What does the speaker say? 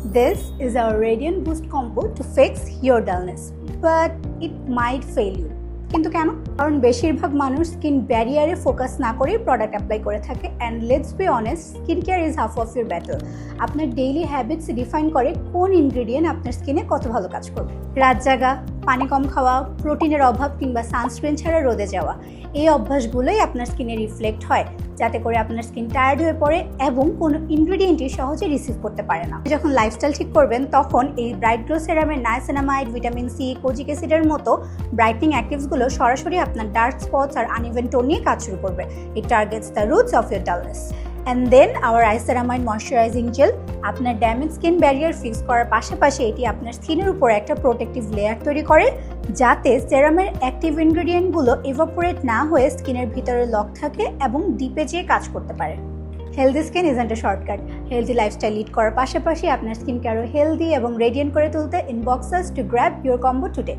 This is our Radiant Boost combo to fix your dullness, but it might fail you. কিন্তু কেন? কারণ বেশিরভাগ মানুষ স্কিন ব্যারিয়ারে ফোকাস না করেই প্রোডাক্ট অ্যাপ্লাই করে থাকে and let's be honest, skin care is half of your battle. আপনার ডেইলি হ্যাবিটস ডিফাইন করে কোন ইনগ্রিডিয়েন্ট আপনার স্কিনে কত ভালো কাজ করবে। রাত জাগা, পানি কম খাওয়া, প্রোটিনের অভাব কিংবা সানস্ক্রিন ছাড়া রোদে যাওয়া, এই অভ্যাসগুলোই আপনার স্কিনে রিফ্লেক্ট হয়, যাতে করে আপনার স্কিন টায়ার্ড হয়ে পড়ে এবং কোনো ইনগ্রিডিয়েন্টই সহজে রিসিভ করতে পারে না। যখন লাইফস্টাইল ঠিক করবেন তখন এই ব্রাইট গ্লো সেরামের নায়াসিনামাইড, ভিটামিন সি, কোজিক অ্যাসিডের মতো ব্রাইটনিং অ্যাক্টিভসগুলো সরাসরি আপনার ডার্ক স্পটস আর আনইভেন টোন নিয়ে কাজ শুরু করবে। It targets the roots of your dullness. And then our আইসেরামাইড ময়শ্চারাইজিং জেল আপনার ড্যামেজ স্কিন ব্যারিয়ার ফিক্স করার পাশাপাশি এটি আপনার স্কিনের উপর একটা প্রোটেক্টিভ লেয়ার তৈরি করে, যাতে সেরামের অ্যাক্টিভ ইনগ্রিডিয়েন্টগুলো ইভাপোরেট না হয়ে স্কিনের ভিতরে লক থাকে এবং ডিপে যেয়ে কাজ করতে পারে। Healthy skin isn't A shortcut. Healthy lifestyle lead করার পাশাপাশি আপনার স্কিনকে আরও হেলদি এবং রেডিয়েন্ট করে তুলতে inbox us to grab your combo today.